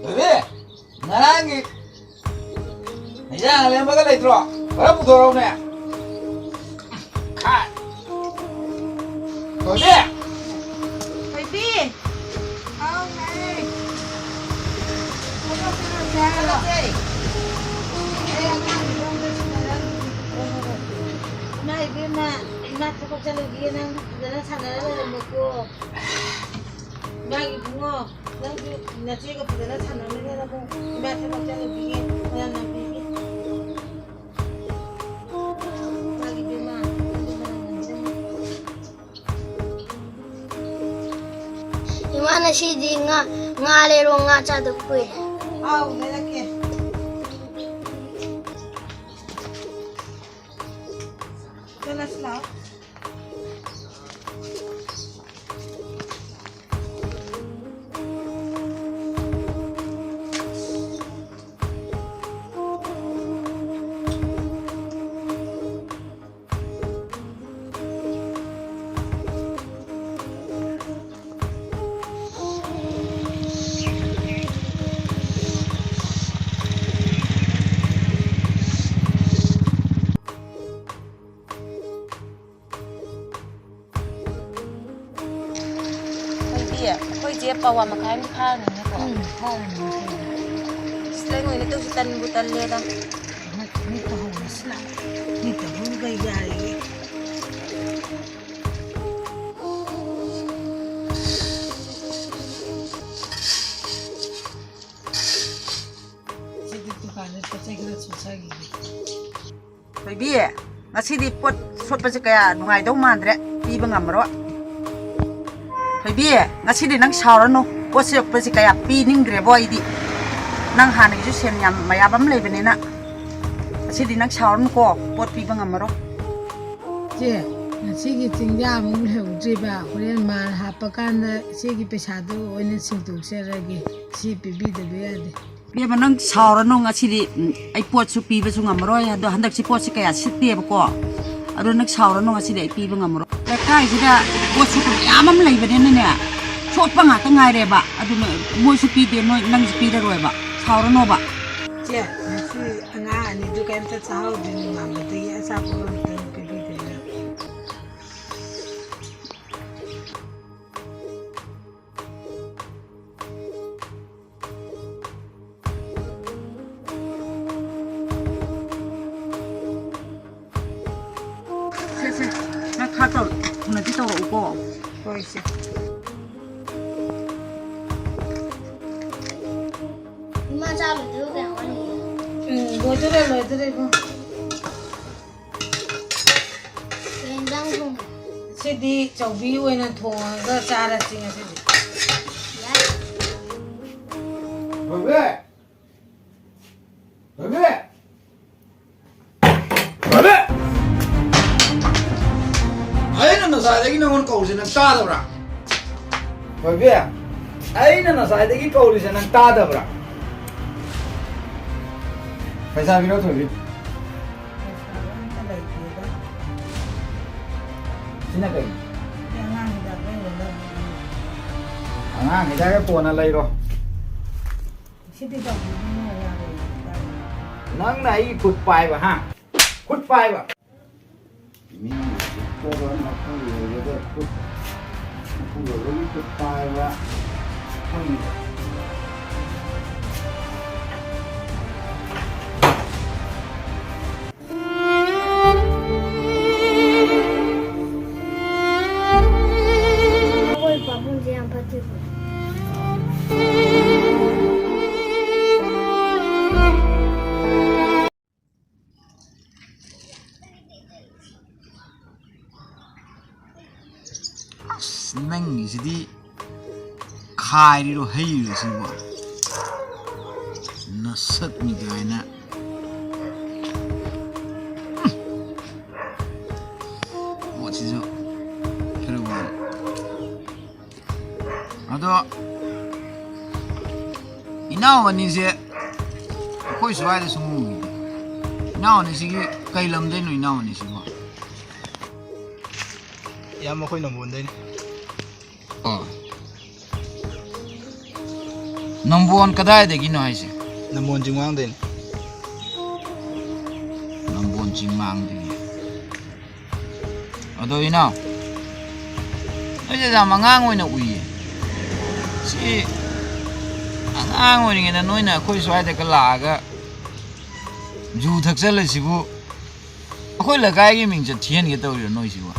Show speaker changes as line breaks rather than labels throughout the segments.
Bebe, narangi. Jangan lembah kan itu, berapa dorong ni? Kan, bebe.
Baby, oh hey, hello, hey. Nah, ibu nak cukup lagi nang dalam sana ada buku. Nah, ibu ngok, nanti kalau dalam sana ni ada buku. Nah, cukup lagi yang nanti.
Imana shi di nga lero nga cha da kwe.
Oh, lelaki. Jelas lah. Dia bawa makanข้าวนี่ก่อนข้าวนี่สไลงนี่ต้องสิตันบุตันเลยล่ะนี่ก็หัวสลับนี่ก็มันก็ใหญ่สิดิตุกันก็ใช้กระสุนใช้กี่ไปบี้งั้นสิดิปวดสดไปสักอย่างหนุ่ยต้องมันเด้อปีบังงามรอBaby, ngasi di nang shower no, bos yok pasti kayak pining grebo ini, nang hani itu senyam, maya bam lebih nena, ngasi di nang shower no kok, buat pi bang amaro.
Je, ngasi kita tinggal mungkin ujeba, kemudian mal hapakan dah, si kita pesadu, ini sintu seragi, si baby dah biar.
Biar mana nang shower no ngasi di, ay buat su pi besu ngamaro ya, do hendak si buat si kayak setiap kok, aduh nang shower no ngasi di pi bang amaro. Lekai sudah buat suku amam lagi begini ni, sopan nggak tengah reba, aduh mau supi dia nang supi dah reba, sahur no ba.
Je, nasi anak ni tu kan tak sahur di mana tu ya, sahur tu baby dia.
Nak kata nanti tahu uko.
Oh sih.
Ima cha betul kan wani.
Boleh bu.
Kendang pun.
Sidi cobi wena thong ke cara sih sidi.
Bebe, bebe, bebe. Ayo nana saya lagi nongon kau sih nang tada bra. Bebe, ayo nana saya lagi kau sih nang tada bra. Paisa biro tuh bib. Sini kau. Angan kita ke pona lagi roh.
Sidi cobi ni ya.
Nang nai kut pai ba ha, kut pai ba. Ini orang aku ada kut, aku lagi kut pai ba.
Oi, babun dia apa tu?
ꯅꯪꯒꯤꯁꯤꯗꯤ ꯈꯥꯏꯔꯤꯔꯣ ꯍꯩꯔꯤꯔꯣ ꯁꯤꯕꯣ ꯅꯁꯛꯅꯤ ꯀꯥꯏꯅ ꯄꯣꯠꯁꯤꯁꯨ ꯈꯔ ꯋꯥꯏ ꯑꯗꯣ ꯏꯅꯥꯎ ꯑꯅꯤꯁꯦ ꯑꯩꯈꯣꯏ ꯁ꯭ꯋꯥꯏꯗ ꯁꯨꯝ ꯎꯈꯤꯗꯦ ꯏꯅꯥꯎ ꯑꯅꯤꯁꯤꯒꯤ ꯀꯩ ꯂꯝꯗꯩꯅꯣ ꯏꯅꯥꯎ ꯑꯅꯤꯁꯤꯕꯣ
ꯌꯥꯝ ꯑꯩꯈꯣꯏ ꯅꯝꯕꯣꯟꯗꯩꯅꯤ
ꯅꯝꯕꯣꯟ ꯀꯗꯥꯏꯗꯒꯤꯅꯣ ꯍꯥꯏꯁꯦ
ꯅꯝꯕꯣꯟ ꯆꯤꯡꯃꯥꯡꯗꯩꯅꯤ
ꯅꯝꯕꯣꯟ ꯆꯤꯡꯃꯥꯡꯗꯒꯤ ꯑꯗꯣ ꯏꯅꯥꯎ ꯅꯣꯏꯁꯦ ꯌꯥꯝ ꯑꯉꯥꯡ ꯑꯣꯏꯅ ꯎꯏꯌꯦ ꯁꯤ ꯑꯉꯥꯡ ꯑꯣꯏꯔꯤꯉꯩꯗ ꯅꯣꯏꯅ ꯑꯩꯈꯣꯏ ꯁ꯭ꯋꯥꯏꯗꯒ ꯂꯥꯛꯑꯒ ꯖꯨ ꯊꯛꯆꯜꯂꯁꯤꯕꯨ ꯑꯩꯈꯣꯏ ꯂꯩꯀꯥꯏꯒꯤ ꯃꯤꯡꯆꯠ ꯊꯤꯍꯟꯒꯦ ꯇꯧꯔꯤꯔꯣ ꯅꯣꯏꯁꯤꯕꯨ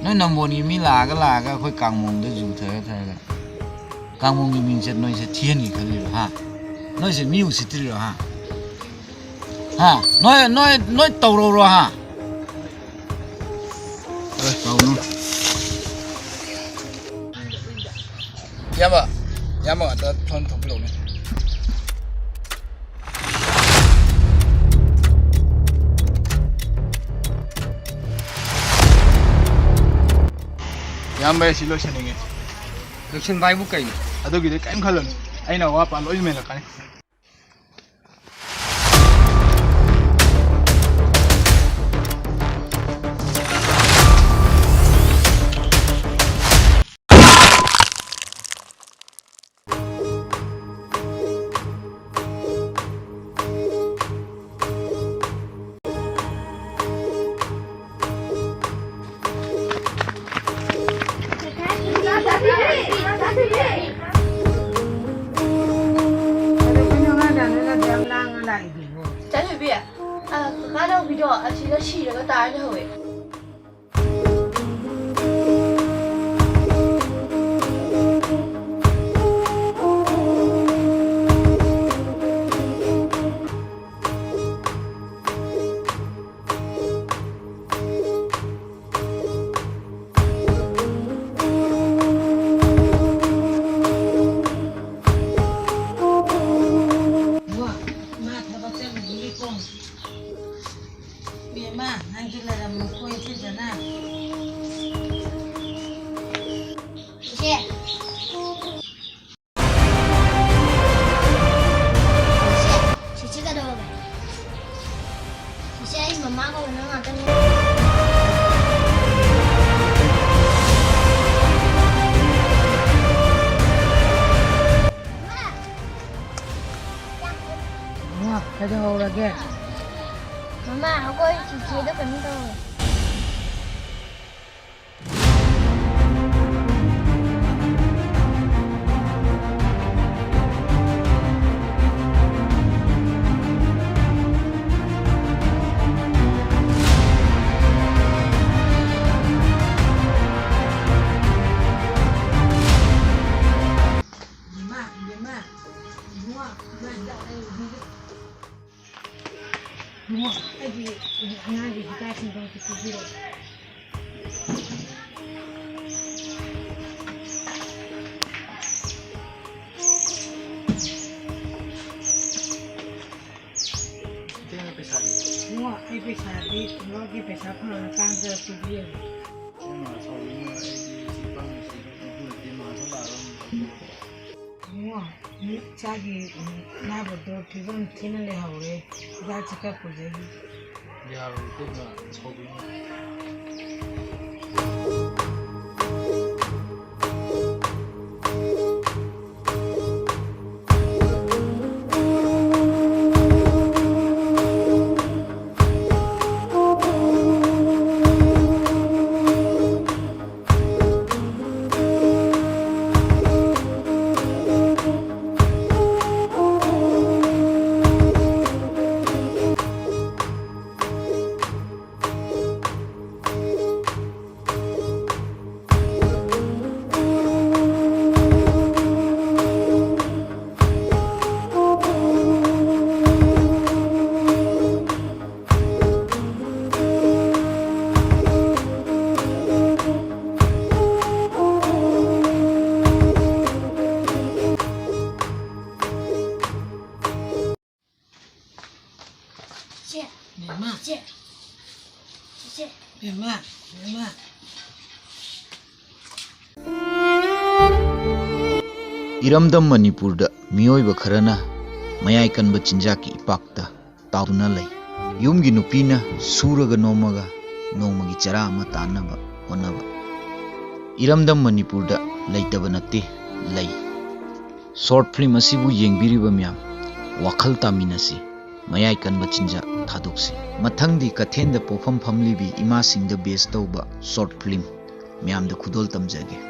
ꯅꯣꯏ ꯅꯝꯕꯣꯟꯒꯤ ꯃꯤ ꯂꯥꯛꯑꯒ ꯑꯩꯈꯣꯏ ꯀꯥꯡꯃꯣꯡꯗ ꯖꯨ ꯊꯛꯑꯒ ꯀꯥꯡꯃꯣꯡꯒꯤ ꯃꯤꯡꯆꯠ ꯅꯣꯏꯁꯦ ꯊꯤꯍꯟꯒꯦ ꯈꯜꯂꯤꯔꯣ ꯅꯣꯏꯁꯦ ꯃꯤ ꯎꯁꯤꯠꯇ꯭ꯔꯤꯔꯣ ꯅꯣꯏ ꯇꯧꯔꯧꯔꯣ ꯇꯧꯅꯨ
ꯏꯌꯥꯝꯕ ꯉꯥꯛꯇ ꯐꯣꯟ ꯊꯣꯛꯄꯤꯔꯛꯎꯅꯦ ꯏꯌꯥꯝꯕ ꯁꯤ ꯂꯣꯏꯁꯟꯅꯤꯡꯉꯦ
ꯂꯣꯏꯁꯤꯟꯕ ꯍꯥꯏꯕꯨ ꯀꯩꯅꯣ
ꯑꯗꯨꯒꯤꯗꯤ ꯀꯔꯤꯝ ꯈꯜꯂꯨꯅꯨ ꯑꯩꯅ ꯑꯋꯥꯠꯄ ꯂꯣꯏ ꯃꯦꯜꯂꯛꯀꯅꯤ
ꯆꯠꯊꯕꯤ ꯀꯀꯥ ꯅꯥꯎꯕꯤꯗꯣ ꯑꯁꯤꯗ ꯁꯤꯔꯒ ꯇꯥꯔ ꯂꯩꯍꯧꯋꯦ
ꯀꯩꯗꯧꯍꯧꯔꯒꯦ
ꯃꯃꯥ ꯑꯩꯈꯣꯏ ꯆꯤꯆꯦꯗꯣ ꯀꯩꯅꯣ ꯇꯧꯋꯦ
ꯑꯩꯒꯤ ꯑꯉꯥꯡꯒꯤ ꯍꯤꯗꯥꯛꯁꯤꯡꯗꯣ ꯑꯝꯇ ꯄꯤꯕꯤꯔꯛꯑꯣ ꯑꯩ ꯄꯩꯁꯥꯗꯤ ꯊꯕꯛꯀꯤ ꯄꯩꯁꯥ ꯐꯪꯉꯀꯥꯟꯗ ꯄꯤꯕꯤꯌꯨ ꯏꯆꯥꯒꯤ ꯑꯅꯥꯕꯗꯣ ꯐꯤꯕꯝ ꯊꯤꯅ ꯂꯩꯍꯧꯔꯦ ꯍꯤꯗꯥꯛꯁꯤ ꯈꯔ ꯄꯨꯖꯒꯤ
이제
뱀아, 뱀아.
इरमदम मणिपुर मियोइब खरना मयाई कनब चिंजाकी इपाकता ताउना लई युमगी नुपीना सूरग नोमगा नोमगी चरा अमा तानबा होनबा इरमदम मणिपुर लेतब नते लई शॉर्ट फिल्म असिबु येंगबिरिब म्याम वाखल तामिनसी मयाई कनब चिंजा थादोक्सी मथंगदी कथेंद पोफम फमलीबी इमा सिंग द बेस तौबा शॉर्ट फिल्म म्याम द खुदोल तमजगे।